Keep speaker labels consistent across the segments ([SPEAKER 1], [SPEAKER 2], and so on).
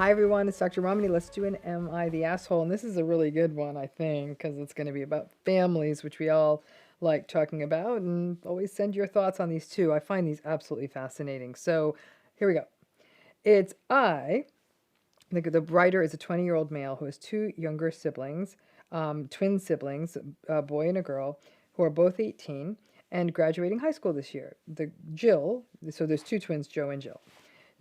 [SPEAKER 1] Hi everyone, it's Dr. Ramani. Let's do an Am I the Asshole? And this is a really good one, I think, because it's going to be about families, which we all like talking about. And always send your thoughts on these too. I find these absolutely fascinating. So here we go. It's the writer is a 20-year-old male who has two younger siblings, twin siblings, a boy and a girl, who are both 18 and graduating high school this year. So there's two twins, Joe and Jill.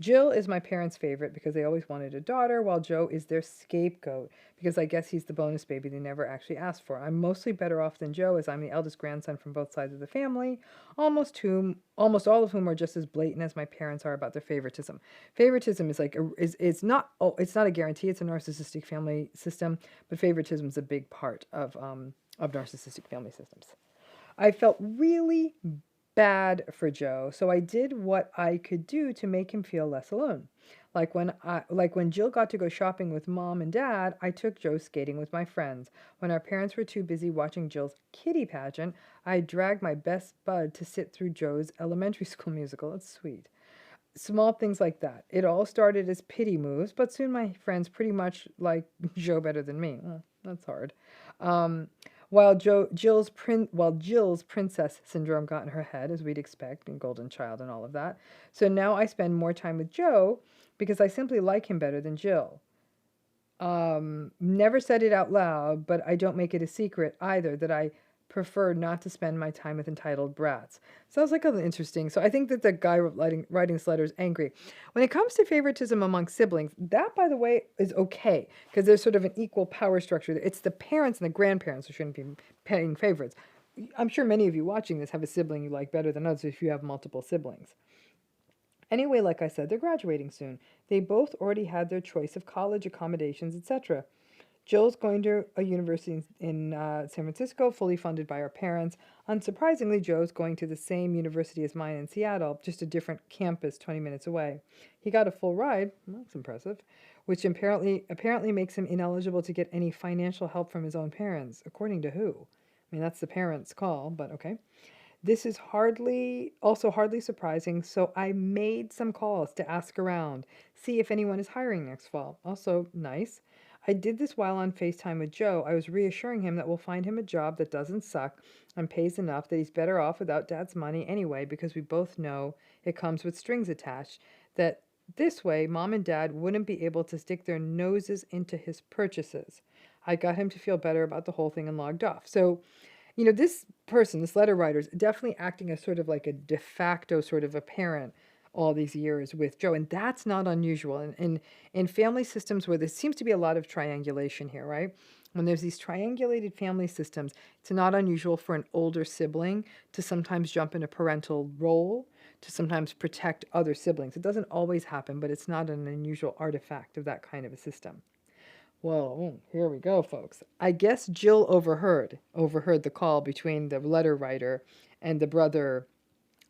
[SPEAKER 1] Jill is my parents' favorite because they always wanted a daughter, while Joe is their scapegoat because I guess he's the bonus baby they never actually asked for. I'm mostly better off than Joe as I'm the eldest grandson from both sides of the family, almost all of whom are just as blatant as my parents are about their favoritism. Favoritism is it's not a guarantee, it's a narcissistic family system, but favoritism is a big part of narcissistic family systems. I felt really bad for Joe, so I did what I could do to make him feel less alone. Like when Jill got to go shopping with mom and dad, I took Joe skating with my friends. When our parents were too busy watching Jill's kitty pageant, I dragged my best bud to sit through Joe's elementary school musical. It's sweet. Small things like that. It all started as pity moves, but soon my friends pretty much liked Joe better than me. Oh, that's hard. Um, while Jill's princess syndrome got in her head, as we'd expect, and golden child and all of that. So now I spend more time with Joe because I simply like him better than Jill. Never said it out loud, but I don't make it a secret either that I prefer not to spend my time with entitled brats. Sounds like interesting. So I think that the guy writing this letter is angry. When it comes to favoritism among siblings, that, by the way, is okay because there's sort of an equal power structure. It's the parents and the grandparents who shouldn't be paying favorites. I'm sure many of you watching this have a sibling you like better than others if you have multiple siblings. Anyway, like I said, they're graduating soon. They both already had their choice of college accommodations, etc. Jill's going to a university in San Francisco, fully funded by her parents. Unsurprisingly, Joe's going to the same university as mine in Seattle, just a different campus 20 minutes away. He got a full ride, that's impressive, which apparently makes him ineligible to get any financial help from his own parents, according to who? I mean, that's the parents' call, but okay. This is hardly surprising, so I made some calls to ask around, see if anyone is hiring next fall. Also nice. I did this while on FaceTime with Joe. I was reassuring him that we'll find him a job that doesn't suck and pays enough that he's better off without Dad's money anyway, because we both know it comes with strings attached, that this way Mom and Dad wouldn't be able to stick their noses into his purchases. I got him to feel better about the whole thing and logged off. So this person, this letter writer, is definitely acting as sort of like a de facto sort of a parent all these years with Joe, and that's not unusual. And in family systems where there seems to be a lot of triangulation here, right? When there's these triangulated family systems, it's not unusual for an older sibling to sometimes jump in a parental role, to sometimes protect other siblings. It doesn't always happen, but it's not an unusual artifact of that kind of a system. Well, here we go, folks. I guess Jill overheard the call between the letter writer and the brother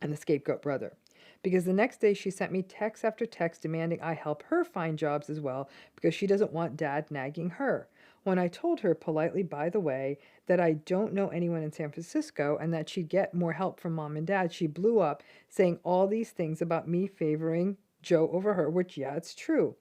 [SPEAKER 1] and the scapegoat brother. Because the next day she sent me text after text demanding I help her find jobs as well because she doesn't want Dad nagging her. When I told her politely, by the way, that I don't know anyone in San Francisco and that she'd get more help from Mom and Dad, she blew up saying all these things about me favoring Joe over her, which, yeah, it's true.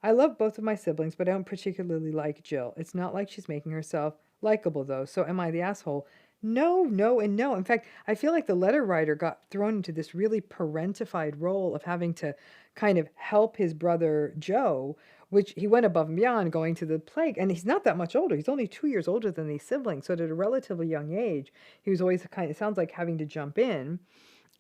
[SPEAKER 1] I love both of my siblings, but I don't particularly like Jill. It's not like she's making herself likable, though, so am I the asshole? No, no, and no. In fact, I feel like the letter writer got thrown into this really parentified role of having to kind of help his brother Joe, which he went above and beyond going to the plague. And he's not that much older. He's only 2 years older than these siblings. So at a relatively young age, he was always it sounds like having to jump in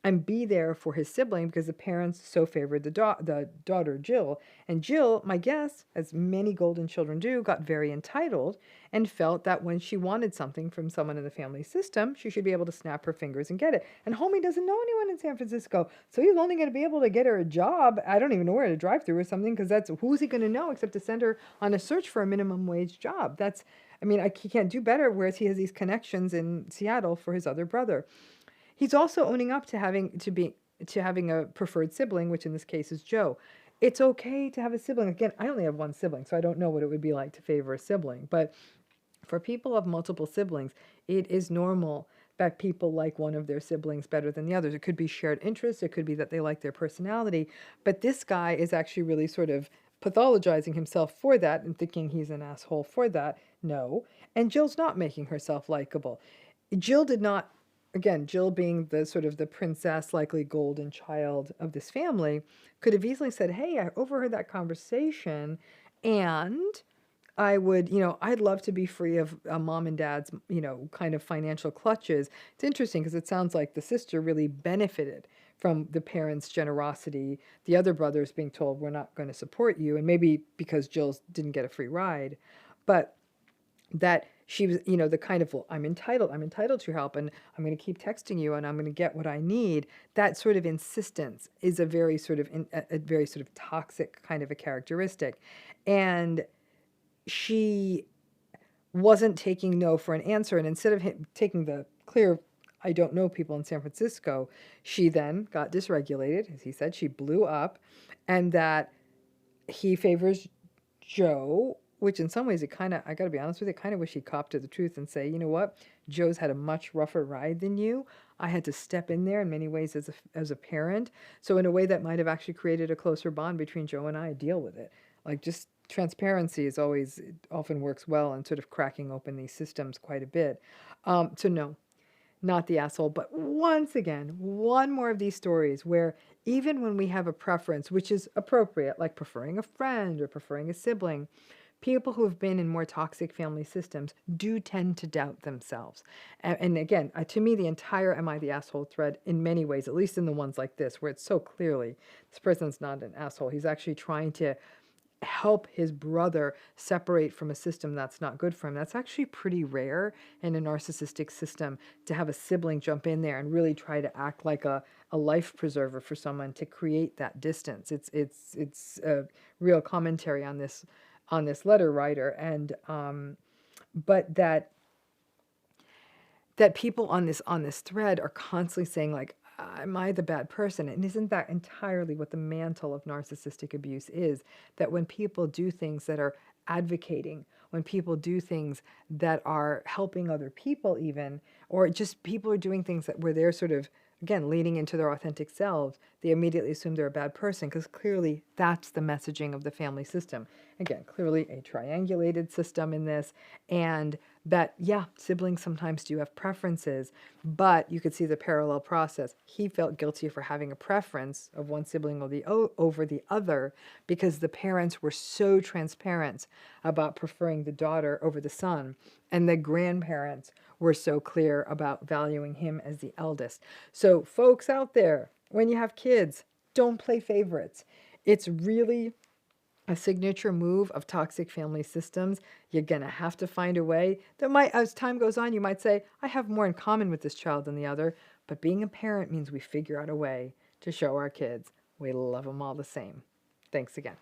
[SPEAKER 1] and be there for his sibling because the parents so favored the daughter, Jill. And Jill, my guess, as many golden children do, got very entitled and felt that when she wanted something from someone in the family system, she should be able to snap her fingers and get it. And homie doesn't know anyone in San Francisco, so he's only going to be able to get her a job. I don't even know where to drive through or something because who's he going to know except to send her on a search for a minimum wage job? He can't do better, whereas he has these connections in Seattle for his other brother. He's also owning up to having a preferred sibling, which in this case is Joe. It's okay to have a sibling. Again, I only have one sibling, so I don't know what it would be like to favor a sibling. But for people of multiple siblings, it is normal that people like one of their siblings better than the others. It could be shared interests. It could be that they like their personality. But this guy is actually really sort of pathologizing himself for that and thinking he's an asshole for that. No. And Jill's not making herself likable. Jill did not, again, Jill being the sort of the princess, likely golden child of this family, could have easily said, hey, I overheard that conversation and I would, I'd love to be free of mom and dad's, kind of financial clutches. It's interesting because it sounds like the sister really benefited from the parents' generosity, the other brothers being told, we're not going to support you, and maybe because Jill didn't get a free ride, but that she was, the kind of, well, I'm entitled to your help, and I'm going to keep texting you, and I'm going to get what I need. That sort of insistence is a very sort of, a very sort of toxic kind of a characteristic. And she wasn't taking no for an answer. And instead of taking the clear, I don't know people in San Francisco, she then got dysregulated. As he said, she blew up, and that he favors Joe, which in some ways it kind of, I got to be honest with you, I kind of wish he copped to the truth and say, you know what, Joe's had a much rougher ride than you. I had to step in there in many ways as a parent. So in a way that might have actually created a closer bond between Joe and I. Deal with it. Like, just transparency is always, it often works well in sort of cracking open these systems quite a bit. So no, not the asshole. But once again, one more of these stories where even when we have a preference, which is appropriate, like preferring a friend or preferring a sibling, people who have been in more toxic family systems do tend to doubt themselves. And again, to me, the entire Am I the Asshole thread, in many ways, at least in the ones like this, where it's so clearly this person's not an asshole. He's actually trying to help his brother separate from a system that's not good for him. That's actually pretty rare in a narcissistic system, to have a sibling jump in there and really try to act like a life preserver for someone to create that distance. It's a real commentary on this letter writer, and but that people on this thread are constantly saying, like, am I the bad person? And isn't that entirely what the mantle of narcissistic abuse is? That when people do things that are advocating, when people do things that are helping other people even, or just people are doing things that where they're sort of, again, leaning into their authentic selves, they immediately assume they're a bad person, because clearly that's the messaging of the family system. Again, clearly a triangulated system in this, and that, yeah, siblings sometimes do have preferences, but you could see the parallel process. He felt guilty for having a preference of one sibling over the other because the parents were so transparent about preferring the daughter over the son, and the grandparents were so clear about valuing him as the eldest. So folks out there, when you have kids, don't play favorites. It's really a signature move of toxic family systems. You're going to have to find a way that might, as time goes on, you might say, I have more in common with this child than the other. But being a parent means we figure out a way to show our kids we love them all the same. Thanks again.